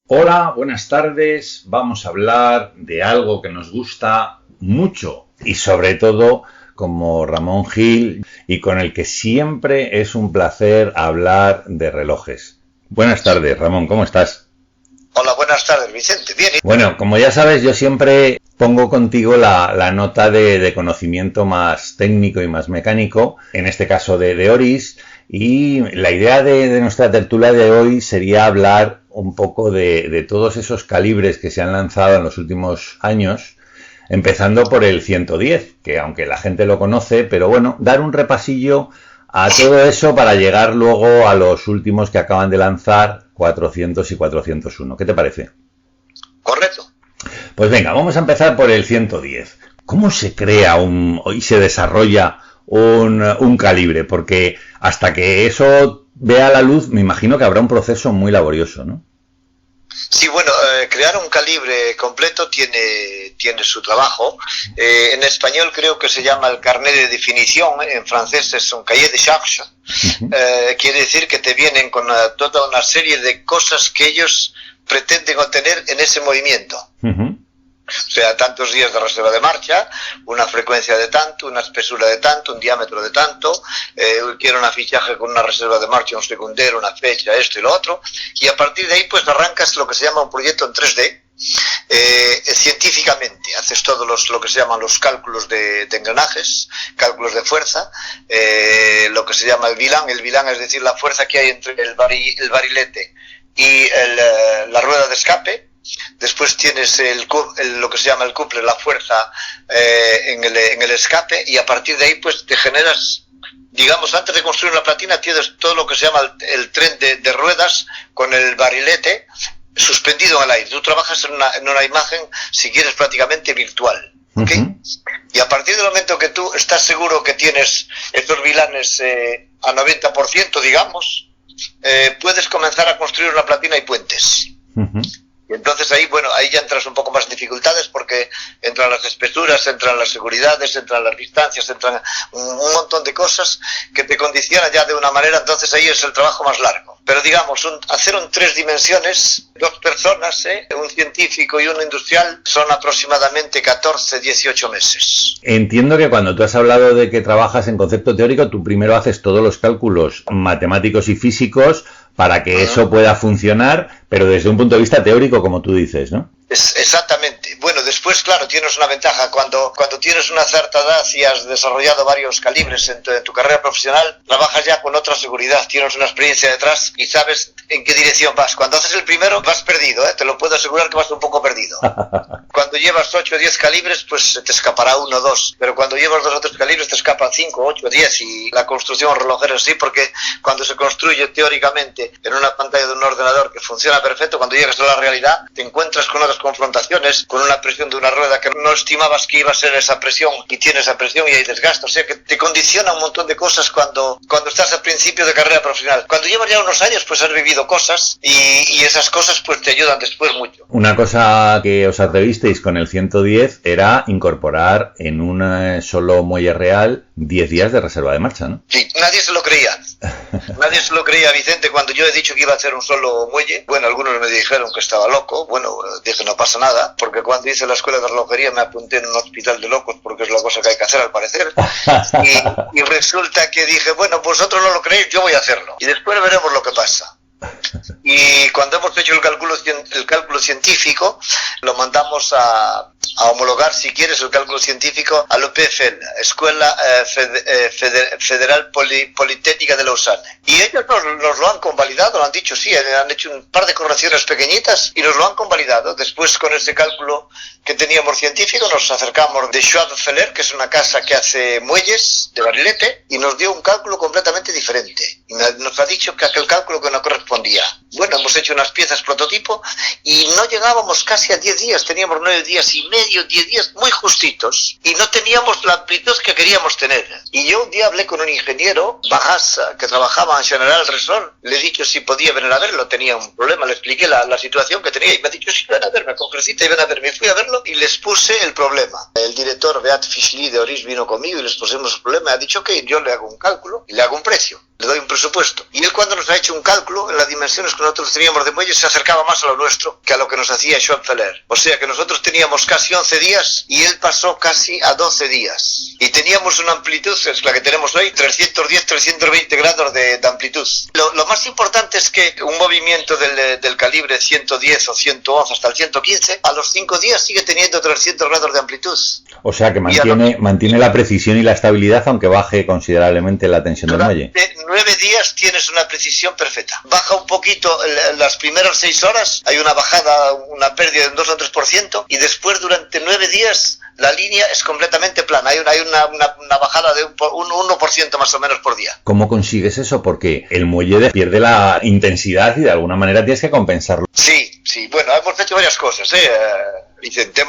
Hola, buenas tardes. Vamos a hablar de algo que nos gusta mucho y sobre todo como Ramón Gil y con el que siempre es un placer hablar de relojes. Buenas tardes, Ramón, ¿cómo estás? Hola, buenas tardes, Vicente. Bien. Bueno, como ya sabes, yo siempre pongo contigo la nota de conocimiento más técnico y más mecánico, en este caso de Oris, y la idea de nuestra tertulia de hoy sería hablar un poco de todos esos calibres que se han lanzado en los últimos años, empezando por el 110, que aunque la gente lo conoce, pero bueno, dar un repasillo a todo eso para llegar luego a los últimos que acaban de lanzar, 400 y 401. ¿Qué te parece? Correcto. Pues venga, vamos a empezar por el 110. ¿Cómo se crea y se desarrolla un calibre? Porque hasta que eso vea la luz, me imagino que habrá un proceso muy laborioso, ¿no? Sí, bueno, crear un calibre completo tiene su trabajo. En español creo que se llama el carnet de definición, en francés es un cahier de charge. Quiere decir que te vienen con toda una serie de cosas que ellos pretenden obtener en ese movimiento. O sea, tantos días de reserva de marcha, una frecuencia de tanto, una espesura de tanto, un diámetro de tanto, quiero un afichaje con una reserva de marcha, un segundero, una fecha, esto y lo otro, y a partir de ahí pues arrancas lo que se llama un proyecto en 3D, científicamente, haces todos lo que se llaman los cálculos de engranajes, cálculos de fuerza, lo que se llama el vilán es decir, la fuerza que hay entre el barilete y la rueda de escape. Después tienes lo que se llama el couple, la fuerza en el escape, y a partir de ahí pues te generas, digamos, antes de construir una platina tienes todo lo que se llama el tren de ruedas con el barilete suspendido en el aire. Tú trabajas en una imagen, si quieres, prácticamente virtual, ¿ok? Y a partir del momento que tú estás seguro que tienes estos vilanes a 90%, digamos, puedes comenzar a construir una platina y puentes. Y entonces ahí, bueno, ahí ya entras un poco más en dificultades porque entran las espesuras, entran las seguridades, entran las distancias, entran un montón de cosas que te condicionan ya de una manera, entonces ahí es el trabajo más largo. Pero digamos, hacer un 3 dimensiones, 2 personas, un científico y un industrial, son aproximadamente 14, 18 meses. Entiendo que cuando tú has hablado de que trabajas en concepto teórico, tú primero haces todos los cálculos matemáticos y físicos para que eso pueda funcionar, pero desde un punto de vista teórico, como tú dices, ¿no? Exactamente. Bueno, después, claro, tienes una ventaja. Cuando tienes una cierta edad y has desarrollado varios calibres en tu carrera profesional, trabajas ya con otra seguridad, tienes una experiencia detrás y sabes en qué dirección vas. Cuando haces el primero, vas perdido, te lo puedo asegurar que vas un poco perdido. Cuando llevas 8 o 10 calibres, pues te escapará 1 o 2. Pero cuando llevas 2 o 3 calibres, te escapan 5, 8, 10. Y la construcción relojera es así, porque cuando se construye teóricamente en una pantalla de un ordenador que funciona perfecto, cuando llegas a la realidad, te encuentras con otras confrontaciones, con una presión de una rueda que no estimabas que iba a ser esa presión, y tiene esa presión y hay desgaste. O sea que te condiciona un montón de cosas cuando estás al principio de carrera profesional. Cuando llevas ya unos años, pues has vivido cosas y esas cosas pues te ayudan después mucho. Una cosa que os atrevisteis con el 110 era incorporar en un solo muelle real 10 días de reserva de marcha, ¿no? Sí, nadie se lo creía. Nadie se lo creía, Vicente, cuando yo he dicho que iba a hacer un solo muelle. Bueno, algunos me dijeron que estaba loco. Bueno, dije, no pasa nada, porque cuando hice la escuela de relojería me apunté en un hospital de locos, porque es la cosa que hay que hacer al parecer. Y resulta que dije, bueno, vosotros no lo creéis, yo voy a hacerlo. Y después veremos lo que pasa. Y cuando hemos hecho el cálculo científico, lo mandamos a homologar, si quieres, el cálculo científico a l'EPFL, Escuela Federal Politécnica de Lausanne. Y ellos nos lo han convalidado, lo han dicho, sí, han hecho un par de correcciones pequeñitas y nos lo han convalidado. Después, con ese cálculo que teníamos científico, nos acercamos de Schwab-Feller, que es una casa que hace muelles de barilete, y nos dio un cálculo completamente diferente. Y nos ha dicho que aquel cálculo que no correspondía. Bueno, hemos hecho unas piezas prototipo y no llegábamos casi a 10 días, teníamos 9 días y medio, 10 días muy justitos, y no teníamos la amplitud que queríamos tener. Y yo un día hablé con un ingeniero, Bagasa, que trabajaba en General Resort, le he dicho si podía venir a verlo, tenía un problema, le expliqué la situación que tenía y me ha dicho, sí, ven a verme, con Crecita y ven a verme. Fui a verlo y les puse el problema. El director Beat Fischli de Oris vino conmigo y les pusimos el problema, ha dicho que yo le hago un cálculo y le hago un precio. le doy un presupuesto. Y él, cuando nos ha hecho un cálculo en las dimensiones que nosotros teníamos de muelle, se acercaba más a lo nuestro que a lo que nos hacía Schoenfeller. O sea que nosotros teníamos casi 11 días y él pasó casi a 12 días. Y teníamos una amplitud, es la que tenemos hoy, 310-320 grados de amplitud. Lo más importante es que un movimiento del calibre 110 o 111 hasta el 115, a los 5 días sigue teniendo 300 grados de amplitud. O sea que mantiene la precisión y la estabilidad, aunque baje considerablemente la tensión del muelle. Durante 9 días tienes una precisión perfecta. Baja un poquito las primeras 6 horas, hay una bajada, una pérdida de un 2 o 3%, y después durante 9 días la línea es completamente plana. Hay una bajada de un 1% más o menos por día. ¿Cómo consigues eso? Porque el muelle pierde la intensidad y de alguna manera tienes que compensarlo. Sí. Bueno, hemos hecho varias cosas, Vicente.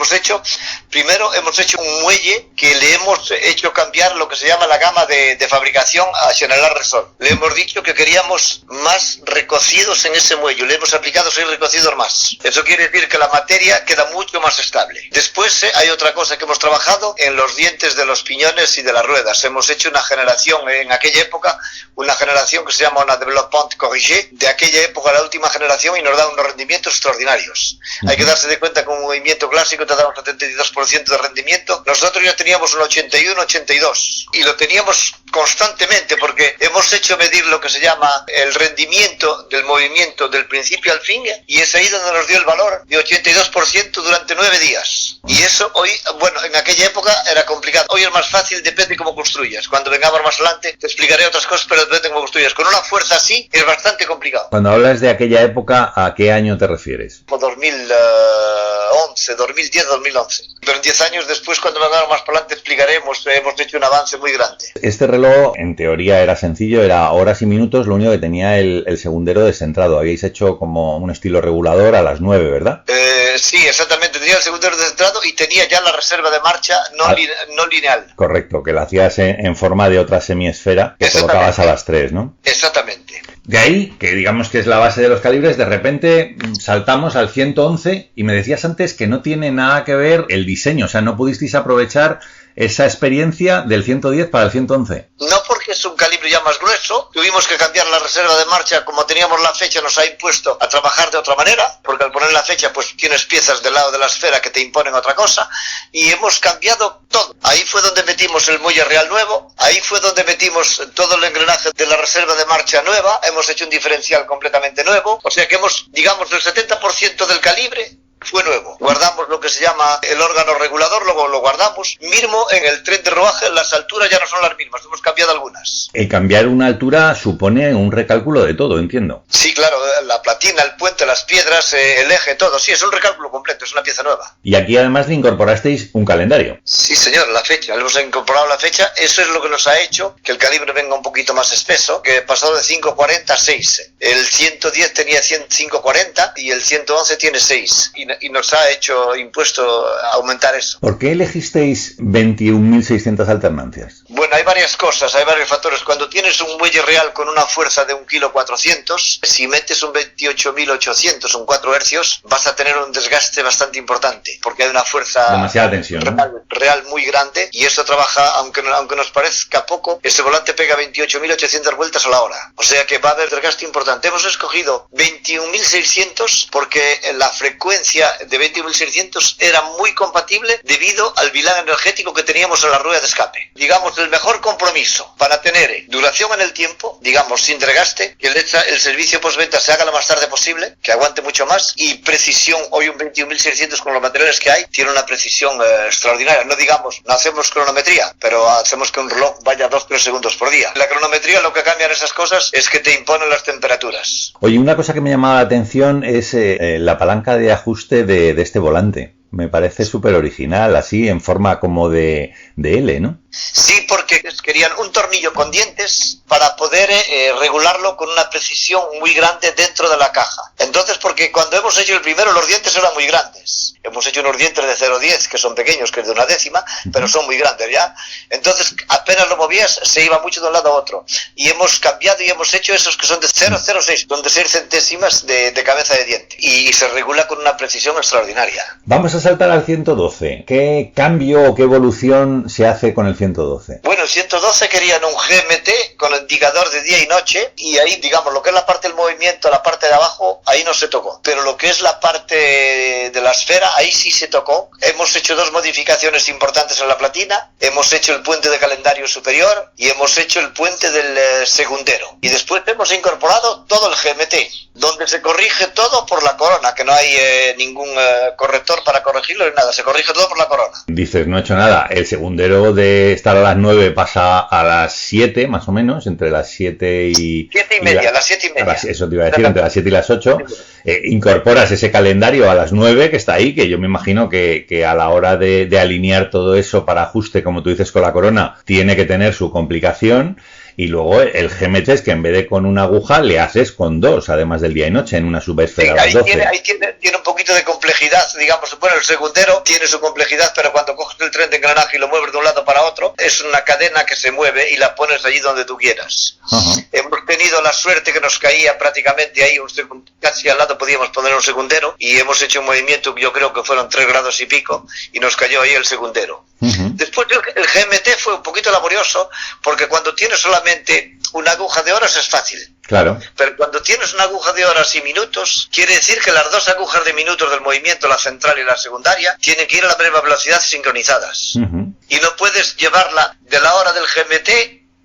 Primero hemos hecho un muelle que le hemos hecho cambiar lo que se llama la gama de fabricación a General Resol. Le hemos dicho que queríamos más recocidos en ese muelle, le hemos aplicado 6 recocidos más. Eso quiere decir que la materia queda mucho más estable. Después hay otra cosa que hemos trabajado en los dientes de los piñones y de las ruedas. Hemos hecho una generación en aquella época, una generación que se llama una développement corrigé, de aquella época la última generación, y nos da unos rendimientos extraordinarios. Hay que darse de cuenta que un movimiento clásico te da un 72% de rendimiento. Nosotros ya teníamos un 81-82 y lo teníamos constantemente, porque hemos hecho medir lo que se llama el rendimiento del movimiento del principio al fin, y es ahí donde nos dio el valor de 82% durante 9 días. Y eso hoy, bueno, en aquella época era complicado. Hoy es más fácil, depende de cómo construyas. Cuando vengamos más adelante te explicaré otras cosas, pero depende de cómo construyas. Con una fuerza así es bastante complicado. Cuando hablas de aquella época, ¿a qué año te refieres? 2011, 2010, 2011. Pero en 10 años después, cuando vengamos más para adelante, explicaremos. Hemos hecho un avance muy grande. Este reloj, en teoría, era sencillo, era horas y minutos, lo único que tenía el segundero descentrado. Habíais hecho como un estilo regulador a las 9, ¿verdad? Sí, exactamente. Tenía el segundero descentrado y tenía ya la reserva de marcha no lineal. Correcto, que la hacías en forma de otra semiesfera que colocabas a las 3, ¿no? Exactamente. De ahí, que digamos que es la base de los calibres, de repente saltamos al 111 y me decías antes que no tiene nada que ver el diseño, o sea, no pudisteis aprovechar esa experiencia del 110 para el 111. No, porque es un calibre ya más grueso. Tuvimos que cambiar la reserva de marcha. Como teníamos la fecha, nos ha impuesto a trabajar de otra manera, porque al poner la fecha pues tienes piezas del lado de la esfera que te imponen otra cosa, y hemos cambiado todo. Ahí fue donde metimos el muelle real nuevo, ahí fue donde metimos todo el engranaje de la reserva de marcha nueva, hemos hecho un diferencial completamente nuevo, o sea que digamos, el 70% del calibre fue nuevo. Guardamos lo que se llama el órgano regulador, luego lo guardamos. Mismo en el tren de rodaje, las alturas ya no son las mismas, hemos cambiado algunas. El cambiar una altura supone un recálculo de todo, entiendo. Sí, claro, la platina, el puente, las piedras, el eje, todo. Sí, es un recálculo completo, es una pieza nueva. Y aquí además le incorporasteis un calendario. Sí, señor, la fecha. Le hemos incorporado la fecha. Eso es lo que nos ha hecho que el calibre venga un poquito más espeso, que pasó de 5.40 a 6. El 110 tenía 5.40 y el 111 tiene 6. Y nos ha impuesto aumentar eso. ¿Por qué elegisteis 21.600 alternancias? Bueno, hay varias cosas, hay varios factores. Cuando tienes un muelle real con una fuerza de 1,4 kg, si metes un 28.800, un 4 hercios, vas a tener un desgaste bastante importante, porque hay una fuerza demasiada tensión, real muy grande, y eso trabaja, aunque nos parezca poco, ese volante pega 28.800 vueltas a la hora. O sea que va a haber desgaste importante. Hemos escogido 21.600 porque la frecuencia de 21.600 era muy compatible debido al bilán energético que teníamos en la rueda de escape. Digamos, el mejor compromiso para tener duración en el tiempo, digamos, sin desgaste, que el servicio postventa se haga lo más tarde posible, que aguante mucho más, y precisión. Hoy un 21.600 con los materiales que hay tiene una precisión extraordinaria. No digamos, no hacemos cronometría, pero hacemos que un reloj vaya 2-3 segundos por día. La cronometría, lo que cambian esas cosas es que te imponen las temperaturas. Oye, una cosa que me llamaba la atención es la palanca de ajuste de este volante. Me parece súper original, así en forma como de L, ¿no? Sí, porque querían un tornillo con dientes para poder regularlo con una precisión muy grande dentro de la caja. Entonces, porque cuando hemos hecho el primero, los dientes eran muy grandes. Hemos hecho unos dientes de 0,10 que son pequeños, que es de 1/10, pero son muy grandes ya. Entonces, apenas lo movías, se iba mucho de un lado a otro. Y hemos cambiado y hemos hecho esos que son de 0,06, son de 6 centésimas de cabeza de diente. Y se regula con una precisión extraordinaria. Vamos a saltar al 112. ¿Qué cambio o qué evolución se hace con el 112? 112? Bueno, el 112 querían un GMT con el indicador de día y noche, y ahí, digamos, lo que es la parte del movimiento, la parte de abajo, ahí no se tocó. Pero lo que es la parte de la esfera, ahí sí se tocó. Hemos hecho 2 modificaciones importantes en la platina. Hemos hecho el puente de calendario superior y hemos hecho el puente del segundero. Y después hemos incorporado todo el GMT, donde se corrige todo por la corona, que no hay ningún corrector para corregirlo ni nada, se corrige todo por la corona. Dices, no he hecho nada. El segundero de estar a las 9 pasa a las 7, más o menos, entre las 7 y... 7 y media, las 7 y media. Eso te iba a decir, entre las 7 y las 8. Incorporas ese calendario a las 9, que está ahí, que yo me imagino que a la hora de alinear todo eso para ajuste, como tú dices, con la corona, tiene que tener su complicación. Y luego el GMT es que en vez de con una aguja le haces con 2, además del día y noche, en una subesfera. Sí, ahí tiene un poquito de complejidad, digamos. Bueno, el segundero tiene su complejidad, pero cuando coges el tren de engranaje y lo mueves de un lado para otro, es una cadena que se mueve y la pones allí donde tú quieras. Hemos tenido la suerte que nos caía prácticamente ahí, casi al lado podíamos poner un segundero, y hemos hecho un movimiento que yo creo que fueron 3 grados y pico, y nos cayó ahí el segundero. Después el GMT fue un poquito laborioso, porque cuando tienes solamente una aguja de horas es fácil. Claro. Pero cuando tienes una aguja de horas y minutos, quiere decir que las 2 agujas de minutos del movimiento, la central y la secundaria, tienen que ir a la misma velocidad sincronizadas. Y no puedes llevarla de la hora del GMT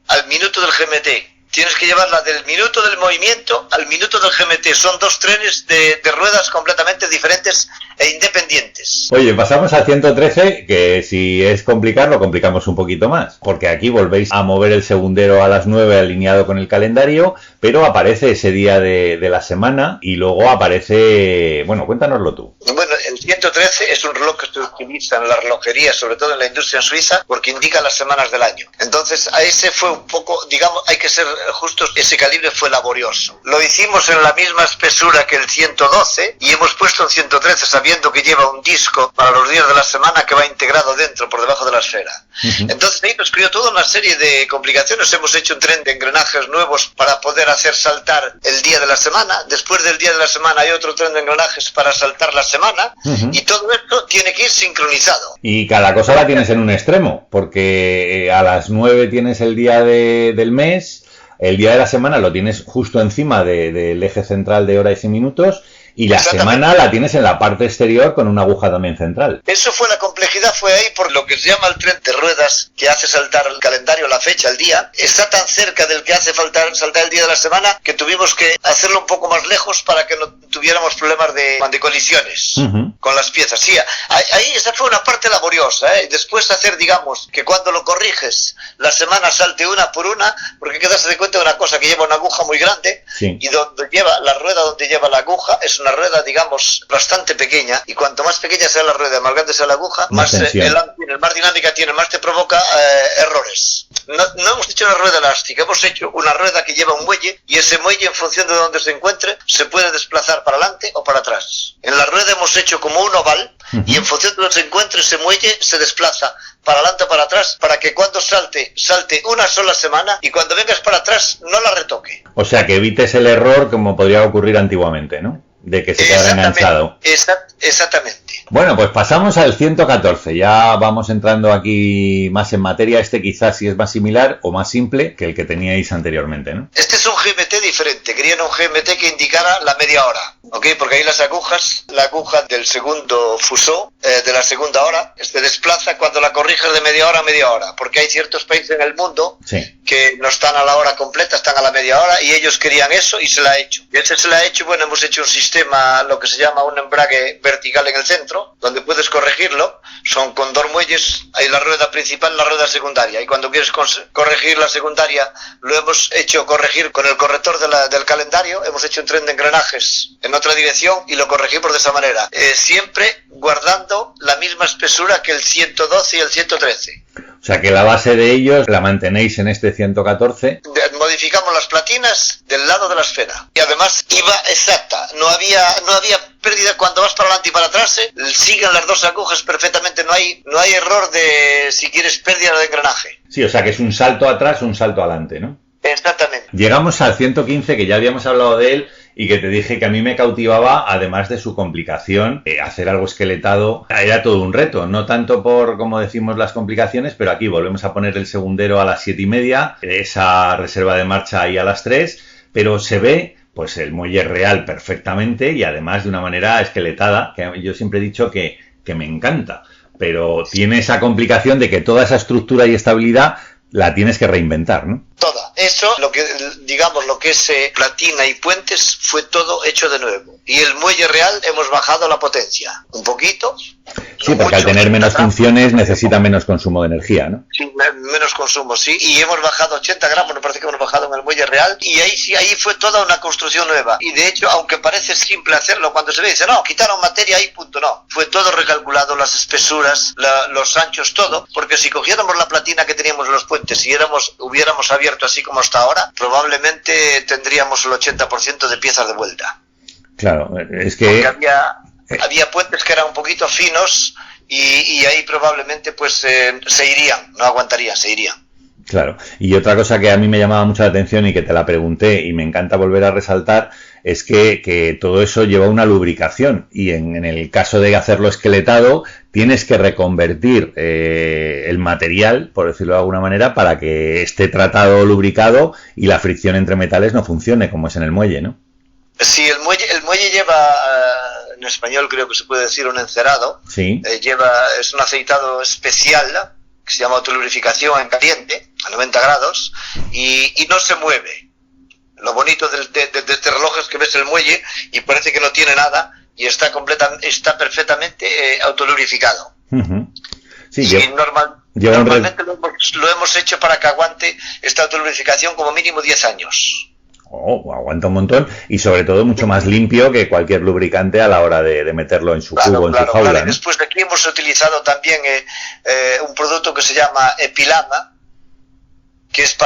al minuto del GMT. Tienes que llevarla del minuto del movimiento al minuto del GMT. Son 2 trenes de ruedas completamente diferentes e independientes. Oye, pasamos al 113, que si es complicar, lo complicamos un poquito más. Porque aquí volvéis a mover el segundero a las 9 alineado con el calendario, pero aparece ese día de la semana y luego aparece... Bueno, cuéntanoslo tú. Bueno, el 113 es un reloj que se utiliza en la relojería, sobre todo en la industria en Suiza, porque indica las semanas del año. Entonces, a ese fue un poco, digamos, hay que ser justos, ese calibre fue laborioso. Lo hicimos en la misma espesura que el 112 y hemos puesto el 113 sabiendo que lleva un disco para los días de la semana que va integrado dentro, por debajo de la esfera. Entonces ahí nos creó toda una serie de complicaciones. Hemos hecho un tren de engranajes nuevos para poder hacer saltar el día de la semana. Después del día de la semana hay otro tren de engranajes para saltar la semana. Y todo esto tiene que ir sincronizado. Y cada cosa la tienes en un extremo, porque a las 9 tienes el día del mes, el día de la semana lo tienes justo encima del eje central de horas y minutos, y la semana la tienes en la parte exterior con una aguja también central. Eso fue la complejidad, fue ahí por lo que se llama el tren de ruedas, que hace saltar el calendario, la fecha, el día. Está tan cerca del que hace saltar el día de la semana que tuvimos que hacerlo un poco más lejos para que no tuviéramos problemas de colisiones con las piezas. Sí, ahí esa fue una parte laboriosa, ¿eh? Después hacer, digamos, que cuando lo corriges, la semana salte una por una, porque hay que darse de cuenta de una cosa, que lleva una aguja muy grande, y donde lleva la rueda, donde lleva la aguja, es una rueda, digamos, bastante pequeña, y cuanto más pequeña sea la rueda, más grande sea la aguja, más dinámica tiene, más te provoca errores. No hemos hecho una rueda elástica, hemos hecho una rueda que lleva un muelle, y ese muelle, en función de donde se encuentre, se puede desplazar para adelante o para atrás. En la rueda hemos hecho como un oval, y en función de donde se encuentre ese muelle, se desplaza para adelante o para atrás, para que cuando salte una sola semana, y cuando vengas para atrás no la retoque. O sea, que evites el error como podría ocurrir antiguamente, ¿no? De que se quedara enganchado. Exactamente. Bueno, pues pasamos al 114. Ya vamos entrando aquí más en materia. Este quizás sí es más similar o más simple que el que teníais anteriormente, ¿no? Este es un GMT diferente. Querían un GMT que indicara la media hora, ¿ok? Porque ahí las agujas, la aguja del segundo fusó, de la segunda hora, se desplaza cuando la corriges de media hora a media hora. Porque hay ciertos países en el mundo que no están a la hora completa, están a la media hora, y ellos querían eso y se la ha hecho. Y ese se la ha hecho, bueno, hemos hecho un sistema, lo que se llama un embrague vertical en el centro, donde puedes corregirlo. Son con 2 muelles, hay la rueda principal y la rueda secundaria, y cuando quieres corregir la secundaria, lo hemos hecho corregir con el corrector del calendario. Hemos hecho un tren de engranajes en otra dirección y lo corregimos de esa manera, siempre guardando la misma espesura que el 112 y el 113. O sea, que la base de ellos la mantenéis en este 114. Modificamos las platinas del lado de la esfera. Y además iba exacta. No había pérdida cuando vas para adelante y para atrás. Siguen las 2 agujas perfectamente. No hay error de, si quieres, pérdida de engranaje. Sí, o sea, que es un salto atrás, un salto adelante, ¿no? Exactamente. Llegamos al 115, que ya habíamos hablado de él, y que te dije que a mí me cautivaba, además de su complicación, hacer algo esqueletado era todo un reto, no tanto por, como decimos, las complicaciones, pero aquí volvemos a poner el segundero a las 7:30, esa reserva de marcha ahí a las 3, pero se ve pues el muelle real perfectamente y además de una manera esqueletada, que yo siempre he dicho que me encanta, pero tiene esa complicación de que toda esa estructura y estabilidad la tienes que reinventar, ¿no? Toda. Eso, lo que es platina y puentes, fue todo hecho de nuevo. Y el muelle real hemos bajado la potencia. Un poquito. Sí, porque al tener menos funciones necesita menos consumo de energía, ¿no? Sí, menos consumo, sí. Y hemos bajado 80 gramos, me parece que hemos bajado en el muelle real. Y ahí fue toda una construcción nueva. Y de hecho, aunque parece simple hacerlo, cuando se ve, dice, no, quitaron materia ahí, punto, no. Fue todo recalculado, las espesuras, los anchos, todo. Porque si cogiéramos la platina que teníamos en los puentes y hubiéramos abierto así como hasta ahora, probablemente tendríamos el 80% de piezas de vuelta. Claro, es que... Porque había puentes que eran un poquito finos y ahí probablemente pues se irían, no aguantarían, se irían. Claro, y otra cosa que a mí me llamaba mucho la atención y que te la pregunté y me encanta volver a resaltar es que todo eso lleva una lubricación y en el caso de hacerlo esqueletado tienes que reconvertir el material, por decirlo de alguna manera, para que esté tratado, lubricado y la fricción entre metales no funcione como es en el muelle, ¿no? Sí, el muelle lleva, en español creo que se puede decir un encerado, sí. Es un aceitado especial, ¿no?, que se llama autolubrificación en caliente, a 90 grados, y no se mueve. Lo bonito de este reloj es que ves el muelle y parece que no tiene nada y está perfectamente autolubrificado. Uh-huh. Sí, y normalmente lo hemos hecho para que aguante esta autolubrificación como mínimo 10 años. Oh, aguanta un montón y sobre todo mucho más limpio que cualquier lubricante a la hora de meterlo en su cubo, en su jaula. Claro. ¿No? Después de aquí hemos utilizado también un producto que se llama Epilama, que es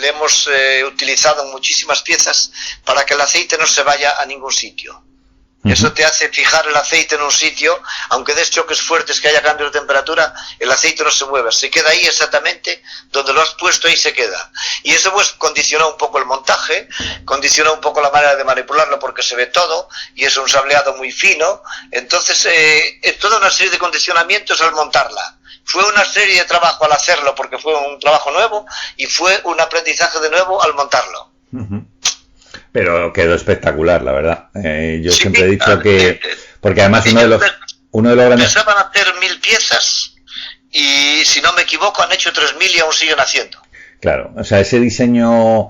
le hemos utilizado en muchísimas piezas para que el aceite no se vaya a ningún sitio. Eso te hace fijar el aceite en un sitio, aunque des choques fuertes, que haya cambios de temperatura, el aceite no se mueve, se queda ahí exactamente donde lo has puesto, ahí se queda. Y eso pues condiciona un poco el montaje, condiciona un poco la manera de manipularlo porque se ve todo, y es un sableado muy fino, entonces es toda una serie de condicionamientos al montarla. Fue una serie de trabajo al hacerlo porque fue un trabajo nuevo y fue un aprendizaje de nuevo al montarlo. Uh-huh. Pero quedó espectacular, la verdad. Yo siempre he dicho que... Porque además uno de los grandes... Pensaban hacer 1000 piezas y, si no me equivoco, han hecho 3000 y aún siguen haciendo. Claro, o sea, ese diseño,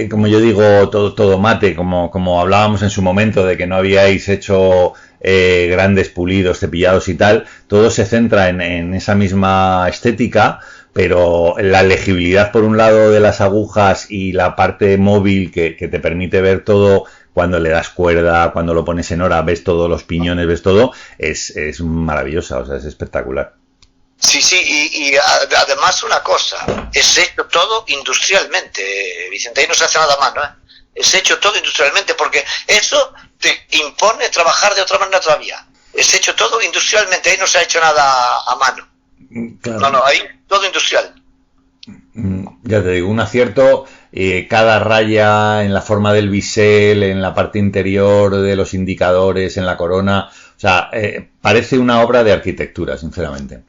como yo digo, todo mate, como hablábamos en su momento de que no habíais hecho grandes pulidos, cepillados y tal, todo se centra en esa misma estética, pero la legibilidad por un lado de las agujas y la parte móvil que te permite ver todo cuando le das cuerda, cuando lo pones en hora, ves todos los piñones, ves todo, es maravillosa, o sea, es espectacular. Sí, y además una cosa, es hecho todo industrialmente, Vicente, ahí no se hace nada más, ¿no? Es hecho todo industrialmente porque eso te impone trabajar de otra manera todavía. Es hecho todo industrialmente, ahí no se ha hecho nada a mano. Claro. No, ahí todo industrial. Ya te digo, un acierto, cada raya en la forma del bisel, en la parte interior de los indicadores, en la corona, o sea, parece una obra de arquitectura, sinceramente.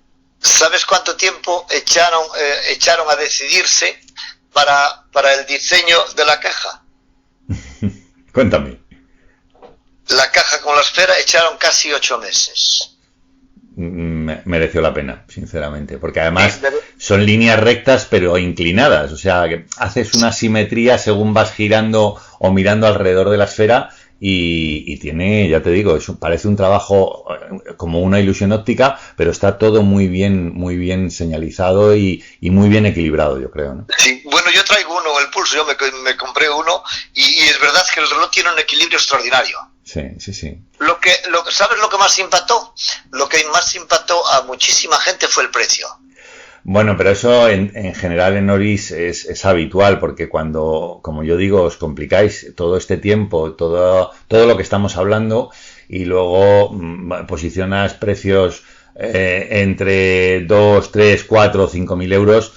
¿Sabes cuánto tiempo echaron a decidirse para el diseño de la caja? Cuéntame. La caja con la esfera echaron casi 8 meses. Mereció la pena, sinceramente, porque además son líneas rectas pero inclinadas, o sea, que haces una simetría según vas girando o mirando alrededor de la esfera y tiene, ya te digo, parece un trabajo como una ilusión óptica, pero está todo muy bien señalizado y muy bien equilibrado, yo creo, ¿no? Sí, bueno, yo traigo uno, el Pulso, yo me compré uno y es verdad que el reloj tiene un equilibrio extraordinario. Sí. ¿Sabes lo que más impactó? Lo que más impactó a muchísima gente fue el precio. Bueno, pero eso en general en Oris es habitual, porque cuando, como yo digo, os complicáis todo este tiempo, todo lo que estamos hablando, y luego posicionas precios entre 2, 3, 4, 5.000 euros,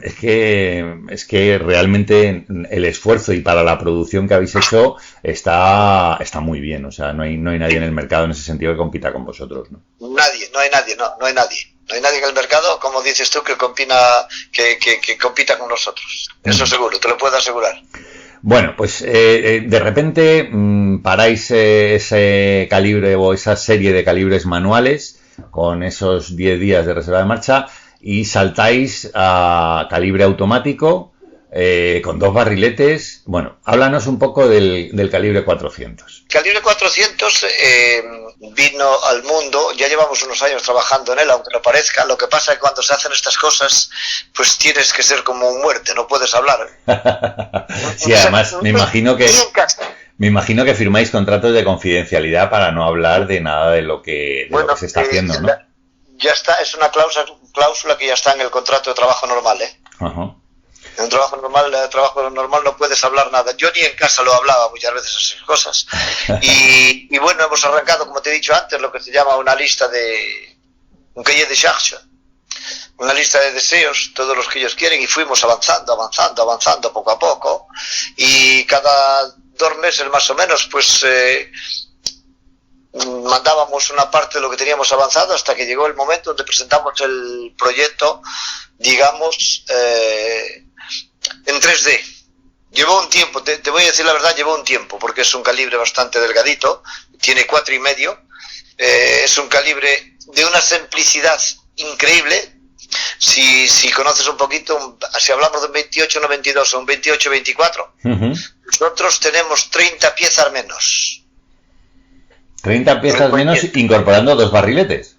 Es que realmente el esfuerzo y para la producción que habéis hecho está muy bien. O sea, no hay nadie en el mercado en ese sentido que compita con vosotros, ¿no? No hay nadie. No hay nadie en el mercado, como dices tú, que compita con nosotros. Eso seguro, te lo puedo asegurar. Bueno, pues de repente paráis ese calibre o esa serie de calibres manuales con esos 10 días de reserva de marcha y saltáis a calibre automático con 2 barriletes. Bueno, háblanos un poco del calibre 400. Calibre 400 vino al mundo, ya llevamos unos años trabajando en él, aunque no parezca. Lo que pasa es que cuando se hacen estas cosas, pues tienes que ser como un muerte, no puedes hablar. Sí, además me imagino que firmáis contratos de confidencialidad para no hablar de nada de lo que se está haciendo, ¿no? Ya está, es una cláusula que ya está en el contrato de trabajo normal, ¿eh? Ajá. En un trabajo normal no puedes hablar nada. Yo ni en casa lo hablaba muchas veces esas cosas. Y bueno, hemos arrancado, como te he dicho antes, lo que se llama una lista un cahier de charge, una lista de deseos, todos los que ellos quieren, y fuimos avanzando poco a poco. Y cada 2 meses más o menos, pues mandábamos una parte de lo que teníamos avanzado hasta que llegó el momento donde presentamos el proyecto, digamos, en 3D. Llevó un tiempo, te voy a decir la verdad, llevó un tiempo, porque es un calibre bastante delgadito, tiene 4,5, es un calibre de una simplicidad increíble. Si conoces un poquito, si hablamos de un 28-92 o un 28-24, nosotros tenemos 30 piezas menos. 30 piezas menos incorporando 2 barriletes.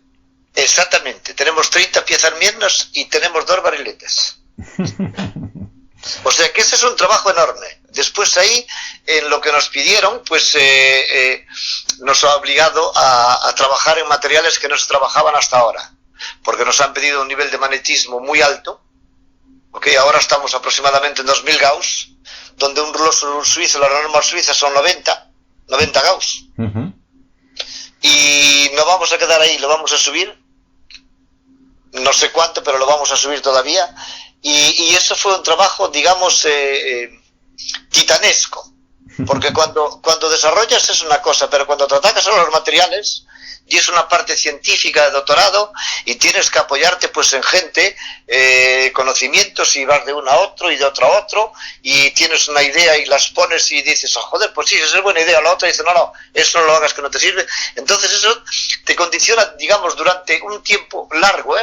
Exactamente, tenemos 30 piezas menos y tenemos 2 barriletes. O sea que ese es un trabajo enorme. Después ahí, en lo que nos pidieron, pues nos ha obligado a trabajar en materiales que no se trabajaban hasta ahora, porque nos han pedido un nivel de magnetismo muy alto. Ahora estamos aproximadamente en 2000 Gauss, donde un rulo suizo, la norma suiza son 90 Gauss. Y no vamos a quedar ahí, lo vamos a subir, no sé cuánto, pero lo vamos a subir todavía. Y eso fue un trabajo, digamos, titanesco, porque cuando desarrollas es una cosa, pero cuando te atacas a los materiales, y es una parte científica de doctorado, y tienes que apoyarte pues en gente, conocimientos, y vas de uno a otro y de otro a otro, y tienes una idea y las pones y dices, joder, pues sí, esa es buena idea. La otra dice, no, eso no lo hagas, que no te sirve. Entonces eso te condiciona, digamos, durante un tiempo largo,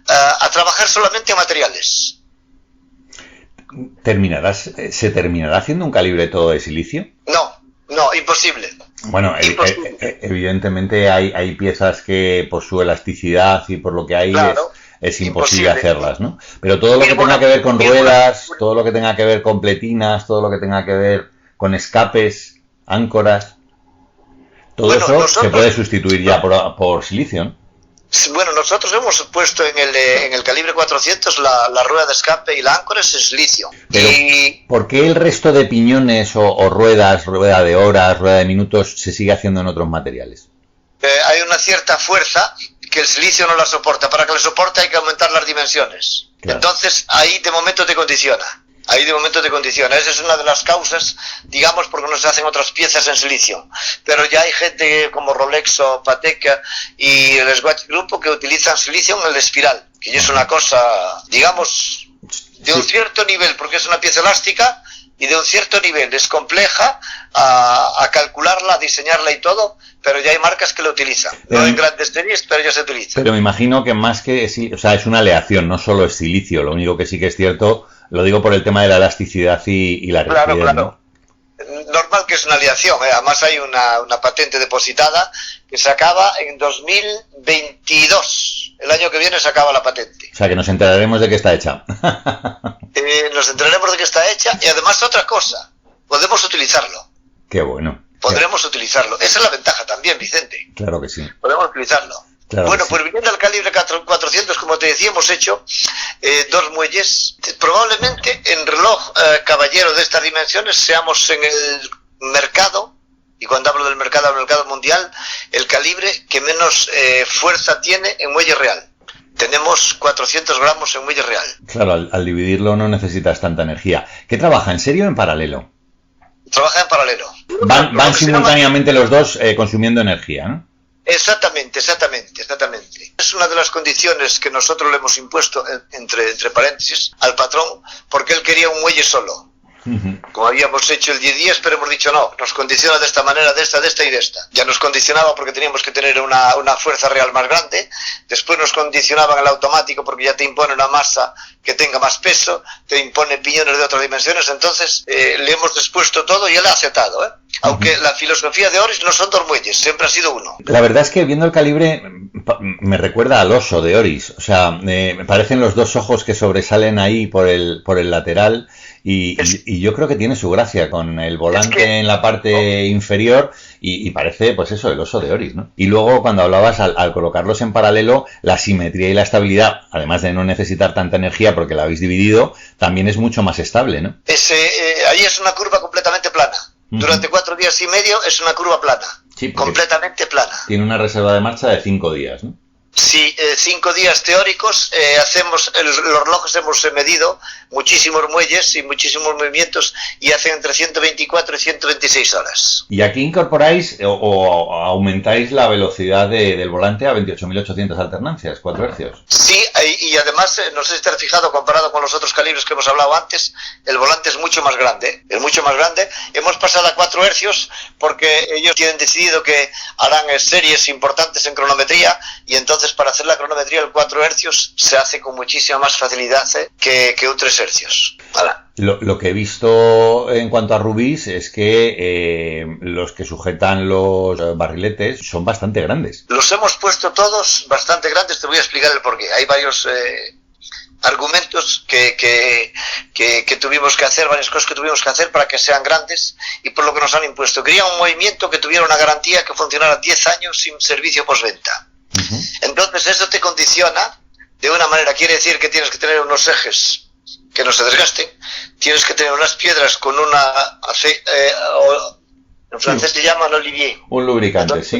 a trabajar solamente a materiales. ¿Se terminará haciendo un calibre todo de silicio? No, imposible. Bueno, evidentemente hay piezas que por su elasticidad y por lo que hay, claro, es imposible hacerlas, ¿no? Pero todo lo que tenga que ver con ruedas, todo lo que tenga que ver con pletinas, todo lo que tenga que ver con escapes, áncoras, todo eso se puede sustituir ya por silicio, ¿no? Bueno, nosotros hemos puesto en el calibre 400 la rueda de escape y la áncora es silicio. Pero, ¿por qué el resto de piñones o ruedas, rueda de horas, rueda de minutos, se sigue haciendo en otros materiales? Hay una cierta fuerza que el silicio no la soporta. Para que la soporte hay que aumentar las dimensiones. Claro. Entonces, ahí de momento te condiciona. Esa es una de las causas, digamos, porque no se hacen otras piezas en silicio. Pero ya hay gente como Rolex o Patek y el Swatch Grupo que utilizan silicio en el espiral, que ya es una cosa, digamos, de un cierto nivel, porque es una pieza elástica y de un cierto nivel. Es compleja a calcularla, a diseñarla y todo, pero ya hay marcas que lo utilizan. No en grandes series, pero ya se utiliza. Pero me imagino que más que, o sea, es una aleación, no solo es silicio. Lo único que sí que es cierto, lo digo por el tema de la elasticidad y la rigidez, claro. ¿no? Normal que es una aleación, además hay una patente depositada que se acaba en 2022. El año que viene se acaba la patente. O sea que nos enteraremos de que está hecha. Nos enteraremos de que está hecha y además otra cosa, podemos utilizarlo. Qué bueno. Podremos utilizarlo. Esa es la ventaja también, Vicente. Claro que sí. Podemos utilizarlo. Claro, bueno, pues viniendo al calibre 400, como te decía, hemos hecho 2 muelles. Probablemente en reloj caballero de estas dimensiones seamos en el mercado, y cuando hablo del mercado mundial, el calibre que menos fuerza tiene en muelle real. Tenemos 400 gramos en muelle real. Claro, al dividirlo no necesitas tanta energía. ¿Qué trabaja, en serio o en paralelo? Trabaja en paralelo. Van simultáneamente los dos consumiendo energía, ¿no? Exactamente. Es una de las condiciones que nosotros le hemos impuesto, entre paréntesis, al patrón, porque él quería un muelle solo. Como habíamos hecho el 10-10, pero hemos dicho no, nos condiciona de esta manera, de esta y de esta. Ya nos condicionaba porque teníamos que tener una fuerza real más grande, después nos condicionaban el automático porque ya te impone una masa que tenga más peso, te impone piñones de otras dimensiones, entonces le hemos dispuesto todo y él ha aceptado, ¿eh? Aunque la filosofía de Oris no son dos muelles, siempre ha sido uno. La verdad es que viendo el calibre me recuerda al oso de Oris, o sea, me parecen los dos ojos que sobresalen ahí por el lateral. Y yo creo que tiene su gracia con el volante en la parte inferior y parece, pues eso, el oso de Oris, ¿no? Y luego cuando hablabas, al colocarlos en paralelo, la simetría y la estabilidad, además de no necesitar tanta energía porque la habéis dividido, también es mucho más estable, ¿no? Ahí es una curva completamente plana. Durante 4 días y medio es una curva plana. Sí, completamente plana. Tiene una reserva de marcha de 5 días, ¿no? Sí, 5 días teóricos, los relojes hemos medido muchísimos muelles y muchísimos movimientos y hacen entre 124 y 126 horas. ¿Y aquí incorporáis o aumentáis la velocidad del volante a 28.800 alternancias, 4 hercios? Sí, y además, no sé si te has fijado, comparado con los otros calibres que hemos hablado antes, el volante es mucho más grande, Hemos pasado a 4 hercios porque ellos tienen decidido que harán series importantes en cronometría y entonces para hacer la cronometría el 4 hercios se hace con muchísima más facilidad que un 3 hercios. ¿Vale? Lo que he visto en cuanto a rubíes es que los que sujetan los barriletes son bastante grandes. Los hemos puesto todos bastante grandes, te voy a explicar el porqué. Hay varios argumentos que tuvimos que hacer, varias cosas que tuvimos que hacer para que sean grandes y por lo que nos han impuesto. Quería un movimiento que tuviera una garantía que funcionara 10 años sin servicio postventa. Entonces eso te condiciona de una manera, quiere decir que tienes que tener unos ejes que no se desgasten, tienes que tener unas piedras con en francés se llaman olivier. Un lubricante, sí.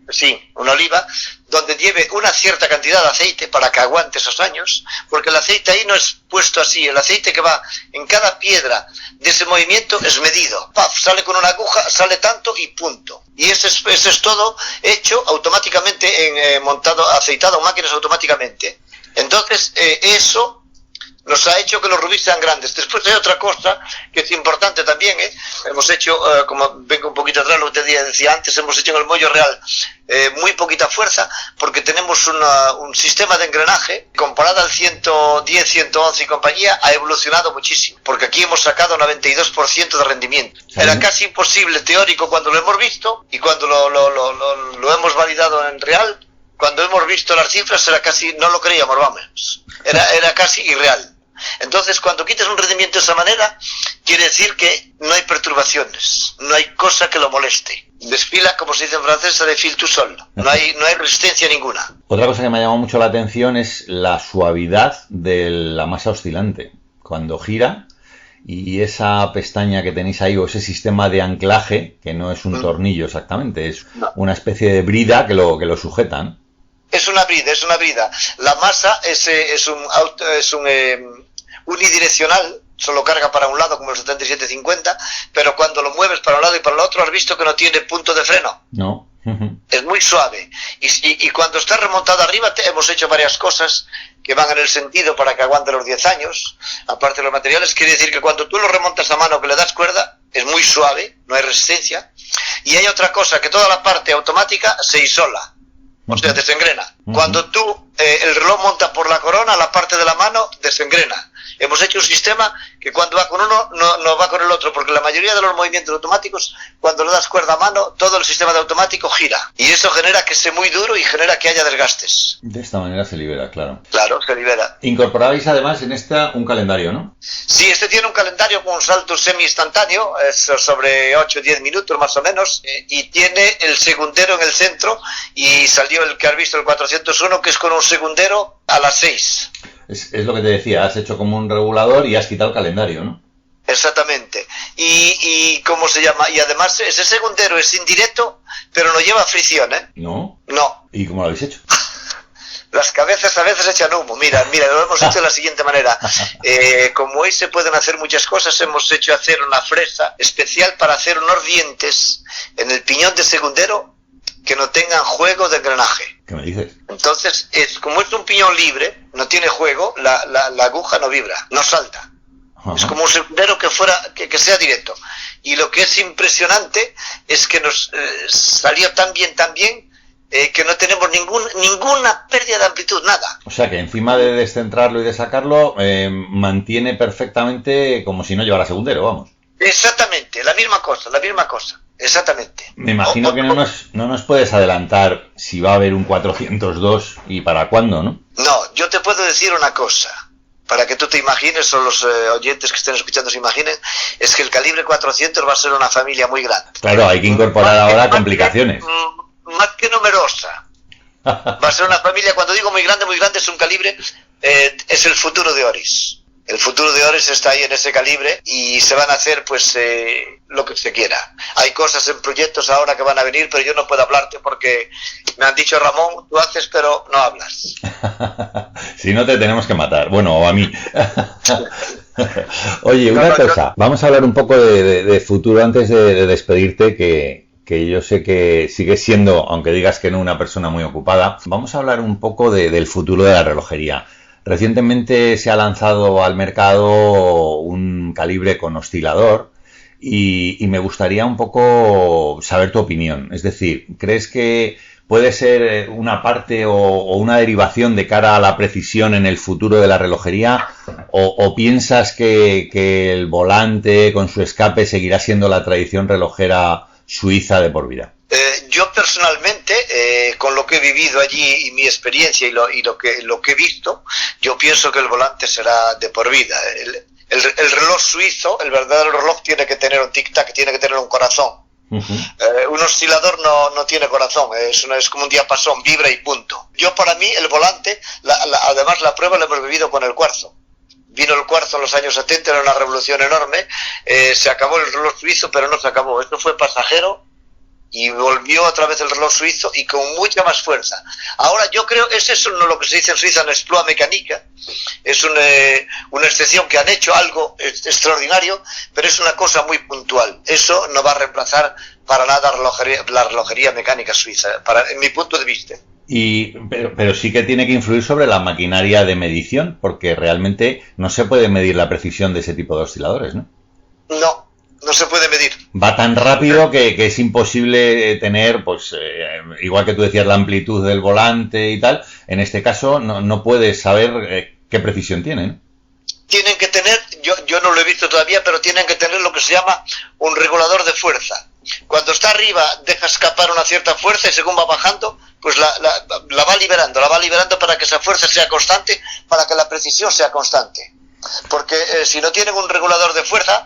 Sí, una oliva, donde lleve una cierta cantidad de aceite para que aguante esos años, porque el aceite ahí no es puesto así, el aceite que va en cada piedra de ese movimiento es medido. ¡Paf! Sale con una aguja, sale tanto y punto. Y ese es todo hecho automáticamente, montado, aceitado en máquinas automáticamente. Entonces, eso nos ha hecho que los rubíes sean grandes. Después hay otra cosa que es importante también, hemos hecho, como vengo un poquito atrás, lo que te decía antes, hemos hecho en el muelle real muy poquita fuerza, porque tenemos un sistema de engrenaje, comparado al 110, 111 y compañía, ha evolucionado muchísimo, porque aquí hemos sacado 92% de rendimiento. ¿Sí? Era casi imposible teórico cuando lo hemos visto, y cuando lo hemos validado en real, cuando hemos visto las cifras, era casi, no lo creíamos, vamos, era casi irreal. Entonces, cuando quitas un rendimiento de esa manera, quiere decir que no hay perturbaciones, no hay cosa que lo moleste. Desfila, como se dice en francés, de fil tout sol. No hay resistencia ninguna. Otra cosa que me ha llamado mucho la atención es la suavidad de la masa oscilante. Cuando gira, y esa pestaña que tenéis ahí, o ese sistema de anclaje, que no es un tornillo exactamente, es una especie de brida que lo sujeta, ¿no? Es una brida. La masa es un unidireccional, solo carga para un lado como el 7750, pero cuando lo mueves para un lado y para el otro, has visto que no tiene punto de freno. No. Es muy suave. Y cuando está remontado arriba, hemos hecho varias cosas que van en el sentido para que aguante los 10 años. Aparte de los materiales, quiere decir que cuando tú lo remontas a mano, que le das cuerda, es muy suave, no hay resistencia. Y hay otra cosa, que toda la parte automática se isola. O sea, desengrena. Cuando tú el reloj monta por la corona, la parte de la mano desengrena. Hemos hecho un sistema que cuando va con uno no va con el otro, porque la mayoría de los movimientos automáticos, cuando le das cuerda a mano, todo el sistema de automático gira. Y eso genera que esté muy duro y genera que haya desgastes. De esta manera se libera, claro. Claro, se libera. Incorporabais además en esta un calendario, ¿no? Sí, este tiene un calendario con un salto semi-instantáneo, es sobre 8 o 10 minutos más o menos, y tiene el segundero en el centro, y salió el que has visto, el 401, que es con un segundero a las 6. Es lo que te decía, has hecho como un regulador y has quitado el calendario, ¿no? Exactamente. Y ¿cómo se llama? Y además ese segundero es indirecto, pero no lleva fricción, ¿eh? ¿No? No. ¿Y cómo lo habéis hecho? Las cabezas a veces echan humo. Mira, lo hemos hecho de la siguiente manera. Como hoy se pueden hacer muchas cosas, hemos hecho hacer una fresa especial para hacer unos dientes en el piñón de segundero que no tengan juego de engranaje. ¿Qué me dices? Entonces, como es un piñón libre, no tiene juego, la aguja no vibra, no salta. Ajá. Es como un segundero que sea directo. Y lo que es impresionante es que nos salió tan bien, que no tenemos ninguna pérdida de amplitud, nada. O sea que encima de descentrarlo y de sacarlo, mantiene perfectamente como si no llevara segundero, vamos. Exactamente, la misma cosa. Exactamente. Me imagino que no nos puedes adelantar si va a haber un 402 y para cuándo, ¿no? No, yo te puedo decir una cosa, para que tú te imagines, o los oyentes que estén escuchando se imaginen, es que el calibre 400 va a ser una familia muy grande. Claro, hay que incorporar ahora complicaciones. Más que numerosa. Va a ser una familia, cuando digo muy grande, es un calibre, es el futuro de Oris. El futuro de Oris está ahí en ese calibre y se van a hacer pues lo que se quiera. Hay cosas en proyectos ahora que van a venir, pero yo no puedo hablarte porque me han dicho, Ramón, tú haces pero no hablas. Si no te tenemos que matar, bueno, o a mí. Oye, una cosa, vamos a hablar un poco de futuro antes de despedirte, que yo sé que sigues siendo, aunque digas que no, una persona muy ocupada. Vamos a hablar un poco del futuro de la relojería. Recientemente se ha lanzado al mercado un calibre con oscilador y me gustaría un poco saber tu opinión. Es decir, ¿crees que puede ser una parte o una derivación de cara a la precisión en el futuro de la relojería? ¿O piensas que el volante con su escape seguirá siendo la tradición relojera suiza de por vida? Yo personalmente, con lo que he vivido allí y mi experiencia y lo que he visto, yo pienso que el volante será de por vida. El reloj suizo, el verdadero reloj, tiene que tener un tic-tac, tiene que tener un corazón. Uh-huh. Un oscilador no tiene corazón, es como un diapasón, vibra y punto. Yo, para mí, el volante, además la prueba la hemos vivido con el cuarzo. Vino el cuarzo en los años 70, era una revolución enorme, se acabó el reloj suizo, pero no se acabó. Esto fue pasajero y volvió otra vez el reloj suizo y con mucha más fuerza. Ahora yo creo, es eso lo que se dice en Suiza, una exploit mécanique, es una excepción que han hecho algo extraordinario, pero es una cosa muy puntual. Eso no va a reemplazar para nada la relojería mecánica suiza, en mi punto de vista. Pero sí que tiene que influir sobre la maquinaria de medición, porque realmente no se puede medir la precisión de ese tipo de osciladores, ¿no? No se puede medir. Va tan rápido que es imposible tener, pues, igual que tú decías, la amplitud del volante y tal. En este caso no puedes saber qué precisión tiene, ¿no? Tienen que tener, yo no lo he visto todavía, pero tienen que tener lo que se llama un regulador de fuerza. Cuando está arriba deja escapar una cierta fuerza y según va bajando, pues la va liberando para que esa fuerza sea constante, para que la precisión sea constante. Porque si no tienen un regulador de fuerza,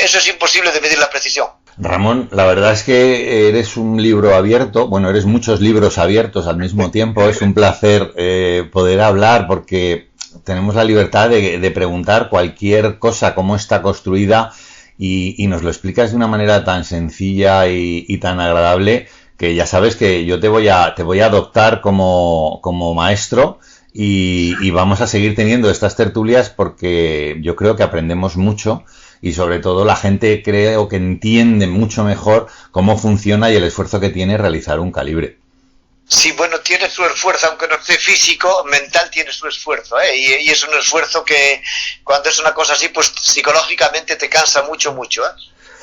eso es imposible de medir la precisión. Ramón, la verdad es que eres un libro abierto, bueno, eres muchos libros abiertos al mismo tiempo. Es un placer poder hablar porque tenemos la libertad de preguntar cualquier cosa, cómo está construida, y nos lo explicas de una manera tan sencilla y tan agradable que ya sabes que yo te voy a adoptar como maestro. Y vamos a seguir teniendo estas tertulias porque yo creo que aprendemos mucho y sobre todo la gente creo que entiende mucho mejor cómo funciona y el esfuerzo que tiene realizar un calibre. Sí, bueno, tiene su esfuerzo, aunque no esté físico, mental tiene su esfuerzo, y es un esfuerzo que cuando es una cosa así, pues psicológicamente te cansa mucho,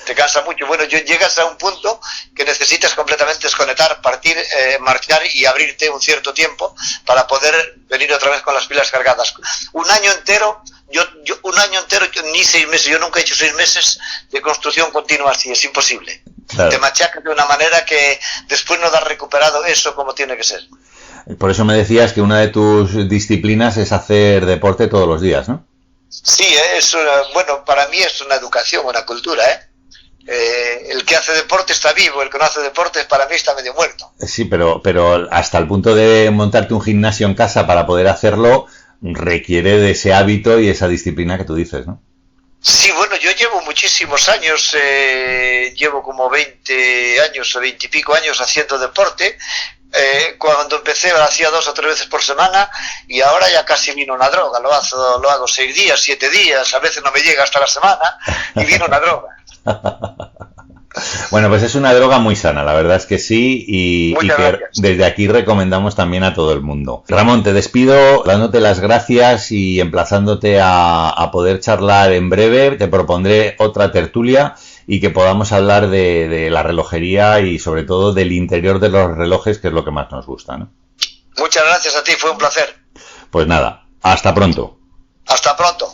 te cansa mucho. Bueno, llegas a un punto que necesitas completamente desconectar, partir, marchar y abrirte un cierto tiempo para poder venir otra vez con las pilas cargadas. Un año entero, ni 6 meses, yo nunca he hecho 6 meses de construcción continua así, es imposible. Claro. Te machacas de una manera que después no das recuperado eso como tiene que ser. Por eso me decías que una de tus disciplinas es hacer deporte todos los días, ¿no? Sí, bueno, para mí es una educación, una cultura, el que hace deporte está vivo, el que no hace deporte para mí está medio muerto. Sí, pero hasta el punto de montarte un gimnasio en casa para poder hacerlo requiere de ese hábito y esa disciplina que tú dices, ¿no? Sí, bueno, yo llevo muchísimos años, llevo como 20 años o 20 y pico años haciendo deporte. Cuando empecé lo hacía 2 o 3 veces por semana y ahora ya casi vino una droga. Lo hago 6 días, 7 días, a veces no me llega hasta la semana y vino una droga. Bueno, pues es una droga muy sana, la verdad es que sí, y que desde aquí recomendamos también a todo el mundo. Ramón, te despido dándote las gracias y emplazándote a poder charlar en breve. Te propondré otra tertulia y que podamos hablar de la relojería y sobre todo del interior de los relojes, que es lo que más nos gusta, ¿no? Muchas gracias a ti, fue un placer. Pues nada, hasta pronto. Hasta pronto.